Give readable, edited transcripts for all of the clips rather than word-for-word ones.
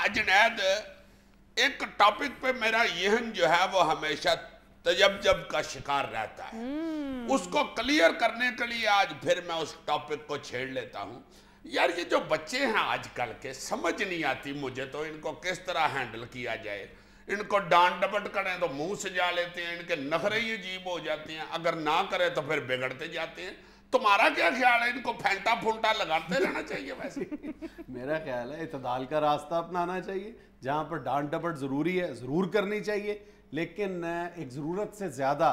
जुनैद, एक टॉपिक पे मेरा यहन जो है वो हमेशा तजब्जब का शिकार रहता है। उसको क्लियर करने के लिए आज फिर मैं उस टॉपिक को छेड़ लेता हूँ। यार ये जो बच्चे हैं आजकल के, समझ नहीं आती मुझे तो इनको किस तरह हैंडल किया जाए। इनको डांट डपट करें तो मुंह सजा लेते हैं, इनके नखरे ही अजीब हो जाते हैं, अगर ना करें तो फिर बिगड़ते जाते हैं। तुम्हारा क्या ख्याल है, इनको फेंटा फूंटा लगाते रहना चाहिए? वैसे मेरा ख्याल है इत्तेदाल का रास्ता अपनाना चाहिए। जहाँ पर डांट डपट ज़रूरी है ज़रूर करनी चाहिए, लेकिन एक ज़रूरत से ज़्यादा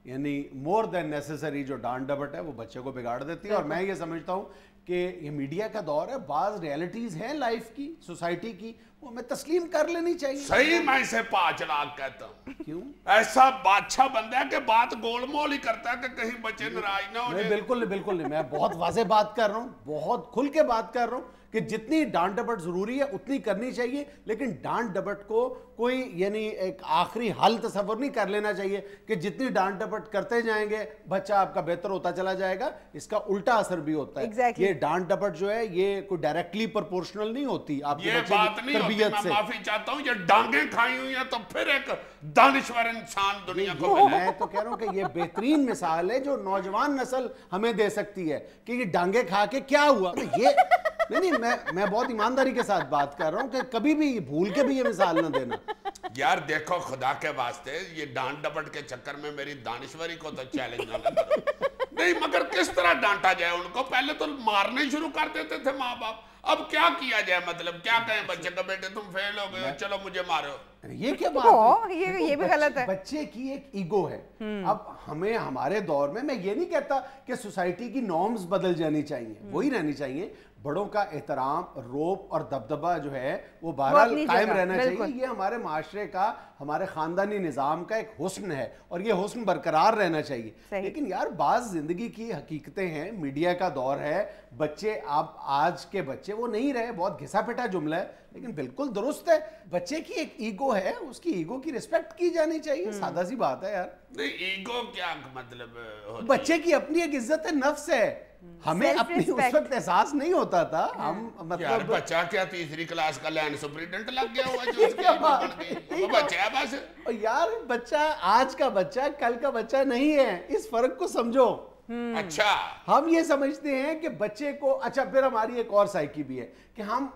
यानी मोर देन नेसेसरी जो डांट डपट है वो बच्चे को बिगाड़ देती है। और मैं ये समझता हूँ कि ये मीडिया का दौर है, बाज रियलिटीज़ हैं लाइफ की, सोसाइटी की, वो हमें तस्लीम कर लेनी चाहिए। सही, मैं इसे 5 लाख कहता हूँ। क्यों? ऐसा बादशाह बंदा है कि बात गोलमोल ही करता है कि कहीं बच्चे नाराज ना हो जाए। बिल्कुल बिल्कुल नहीं, मैं बहुत वाज़ेह बात कर रहा हूँ, बहुत खुल के बात कर रहा हूँ कि जितनी डांट डपट ज़रूरी है उतनी करनी चाहिए, लेकिन डांट डपट को कोई यानी एक आखिरी हल तस्वर नहीं कर लेना चाहिए कि जितनी डांट डपट करते जाएंगे बच्चा आपका बेहतर होता चला जाएगा। इसका उल्टा असर भी होता है। Exactly. ये डांट डपट जो है ये कोई डायरेक्टली प्रोपोर्शनल नहीं होती आपके ये बच्चे बात की नहीं होती, तरबियत मैं से। माफी चाहता हूँ। ये डांगे खाई हुई हैं तो फिर एक दानिश्वर इंसान दुनिया को मिले। मैं तो कह रहा हूँ कि ये बेहतरीन मिसाल है जो नौजवान नस्ल हमें दे सकती है कि ये डांगे खा के क्या हुआ। तो ये नहीं, मैं बहुत ईमानदारी के साथ बात कर रहा हूँ कि कभी भी भूल के भी ये मिसाल ना देना। यार देखो, खुदा के वास्ते ये डांट डपट के चक्कर में मेरी दानिश्वरी को तो चैलेंज ना करो। नहीं, मगर किस तरह डांटा जाए उनको? पहले तो मारने शुरू कर देते थे माँ बाप, अब क्या किया जाए? मतलब क्या कहें बच्चे का, बेटे तुम फेल हो गए, चलो मुझे मारो। ये क्या बात है? ये भी गलत है। बच्चे की एक ईगो है। अब हमें हमारे दौर में, मैं ये नहीं कहता कि सोसाइटी की नॉर्म्स बदल जानी चाहिए, वही रहनी चाहिए। बड़ों का एहतराम, रोब और दबदबा जो है वो बहरहाल कायम रहना चाहिए। ये हमारे माशरे का, हमारे खानदानी निज़ाम का एक हुस्न है और ये हुस्न बरकरार रहना चाहिए। लेकिन यार बाज जिंदगी की हकीकतें हैं, मीडिया का दौर है, बच्चे आप आज के बच्चे वो नहीं रहे। बहुत घिसा पिटा जुमला है लेकिन बिल्कुल दुरुस्त है। बच्चे की एक ईगो है, उसकी ईगो की रिस्पेक्ट की जानी चाहिए। सादा सी बात है यार। नहीं, ईगो क्या मतलब होती? बच्चे की अपनी एक इज्जत नफ्स है, हमें अपनी उस वक्त एहसास नहीं होता था। हम मतलब यार बच्चा क्या तीसरी क्लास का लैंड सुपरिटेंडेंट लग गया हुआ जो उसकी ईगो बन गई? वो बच्चा है बस। यार बच्चा आज का बच्चा कल का बच्चा नहीं है, इस फर्क को समझो। अच्छा, हम ये समझते हैं कि बच्चे को, अच्छा फिर हमारी एक और साइकी भी है कि हम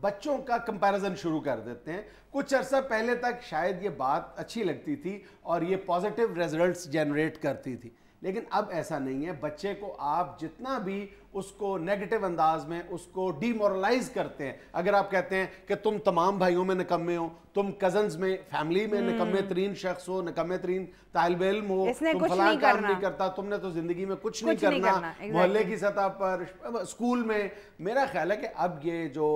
बच्चों का कंपैरिजन शुरू कर देते हैं। कुछ अरसा पहले तक शायद ये बात अच्छी लगती थी और ये पॉजिटिव रिजल्ट्स जनरेट करती थी, लेकिन अब ऐसा नहीं है। बच्चे को आप जितना भी उसको नेगेटिव अंदाज में उसको डीमोरलाइज करते हैं, अगर आप कहते हैं कि तुम तमाम भाइयों में निकम्मे हो, तुम कजन्स में, फैमिली में निकम्मे तरीन शख्स हो, निकम्मे तरीन तालिब इल्म हो, तुम फलां काम नहीं करता, तुमने तो जिंदगी में कुछ नहीं करना, मोहल्ले की सतह पर, स्कूल में। मेरा ख्याल है कि अब ये जो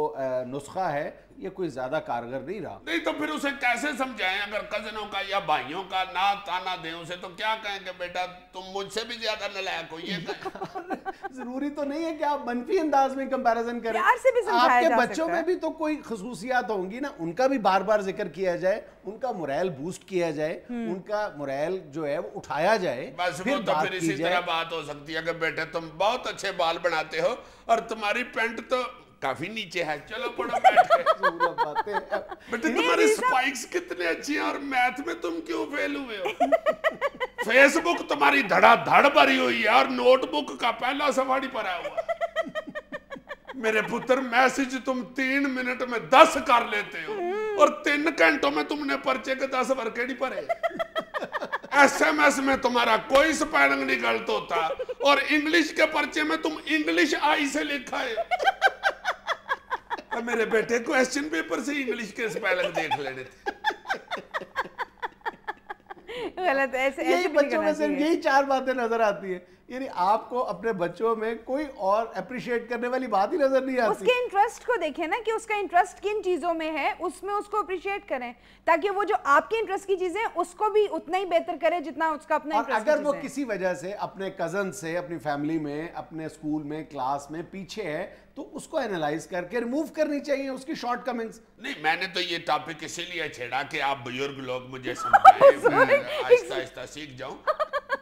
नुस्खा है ये कोई ज्यादा कारगर नहीं रहा। नहीं तो फिर उसे कैसे समझाएं? अगर कजनों का या भाइयों का ना ताना दें उसे, तो क्या कहेंगे? बेटा तुम मुझसे भी ज्यादा नालायक हो, ये जरूरी तो नहीं है कि आप मनफी अंदाज में कंपैरिजन करें। प्यार से भी समझाया आपके जा बच्चों सकता है। में भी तो कोई खसूसियात होंगी ना, उनका भी बार बार जिक्र किया जाए, उनका मोरल बूस्ट किया जाए, उनका मोरल जो है वो उठाया जाए। बस वो तो फिर इसी तरह बात हो सकती है कि बेटे तुम बहुत अच्छे बाल बनाते हो और तुम्हारी पेंट तो काफी नीचे है, चलो पढ़ो बैठ के। बेटे तुम्हारी स्पाइक्स कितने अच्छी हैं और मैथ में तुम क्यों फेल हुए हो? फेसबुक तुम्हारी धड़ाधड़ भरी हुई है और नोटबुक का पहला सफाड़ी पड़ा हुआ। मेरे पुत्र मैसेज तुम 3 मिनट में 10 कर लेते हो और 3 घंटों में तुमने पर्चे के 10 वर्के नहीं पढ़े। SMS में तुम्हारा कोई स्पेलिंग नहीं गलत होता और इंग्लिश के पर्चे में तुम इंग्लिश आई से लिखा है। मेरे बेटे क्वेश्चन पेपर से इंग्लिश के स्पेलिंग देख लेने थे। गलत, ऐसे यही बच्चों में सिर्फ यही 4 बातें नजर आती है। यानी आपको अपने बच्चों में कोई और अप्रिशिएट करने वाली बात ही नजर नहीं आती। उसके इंटरेस्ट को देखें ना कि उसका इंटरेस्ट किन चीजों में है, उसमें उसको अप्रिशिएट करें ताकि वो जो आपके इंटरेस्ट की चीजें उसको भी उतना ही बेहतर करे जितना उसका अपना और इंटरेस्ट। अगर वो किसी वजह से अपने कजन से, अपनी फैमिली में, अपने स्कूल में, क्लास में पीछे है तो उसको एनालाइज करके रिमूव करनी चाहिए उसकी शॉर्टकमिंग्स। नहीं, मैंने तो ये टॉपिक इसीलिए छेड़ा कि आप बुजुर्ग लोग मुझे समझाएं, मैं आहिस्ता आहिस्ता सीख जाऊं।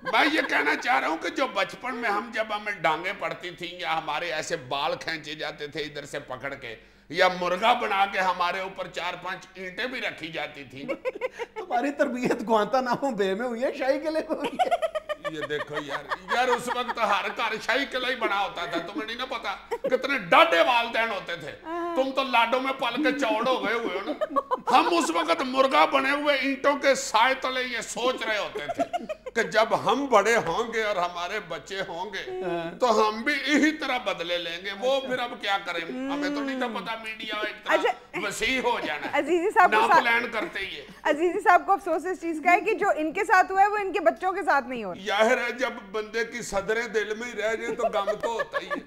मैं ये कहना चाह रहा हूँ कि जो बचपन में हम जब हमें डांगे पड़ती थी या हमारे ऐसे बाल खींचे जाते थे इधर से पकड़ के, या मुर्गा बना के हमारे ऊपर 4-5 ईंटें भी रखी जाती थी। तुम्हारी तरबियत गुआंतानामो बे में हुई है, शाही किले में हुई है। ये देखो यार उस वक्त हर घर शाही किला ही बना होता था। तुम्हें नहीं ना पता कितने डाढ़े वालदैन होते थे। तुम तो लाडो में पल के चौड़ हो गए हुए हो ना। हम उस वक्त मुर्गा बने हुए ईंटों के साए तले ये सोच रहे होते थे कि जब हम बड़े होंगे और हमारे बच्चे होंगे तो हम भी इसी तरह बदले लेंगे। वो फिर अब क्या करें, हमें तो नहीं था पता मीडिया इतना वसीह हो जाना है। अजीजी साहब ना प्लान करते ही है। अजीजी साहब को अफसोस इस चीज का है कि जो इनके साथ हुआ है वो इनके बच्चों के साथ नहीं हो रहा। जाहिर है जब बंदे की सदरें दिल में ही रह जाए तो गम तो होता ही है।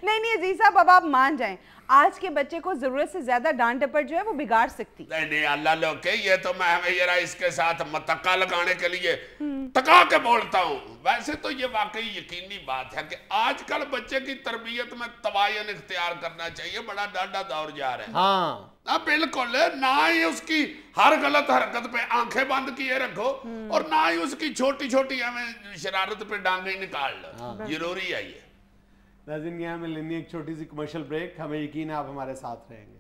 नहीं अजीज साहब, अब आप मान जाएं, आज के बच्चे को जरूरत से ज्यादा डांट डपट जो है वो बिगाड़ सकती। नहीं अल्लाह लोके, ये तो मैं हमें इसके साथ मतक्का लगाने के लिए टका के बोलता हूँ। वैसे तो ये वाकई यकीनी बात है कि आजकल बच्चे की तरबियत में तवायन इख्तियार करना चाहिए। बड़ा डाढ़ा दौर जा रहा है। हाँ बिल्कुल, ना ही उसकी हर गलत हरकत पे आंखें बंद किए रखो और ना ही उसकी छोटी छोटी हमें शरारत पे डांगे निकाल लो। जरूरी है ये। नाज़रीन, यहाँ में लेनी एक छोटी सी कमर्शियल ब्रेक। हमें यकीन है आप हमारे साथ रहेंगे।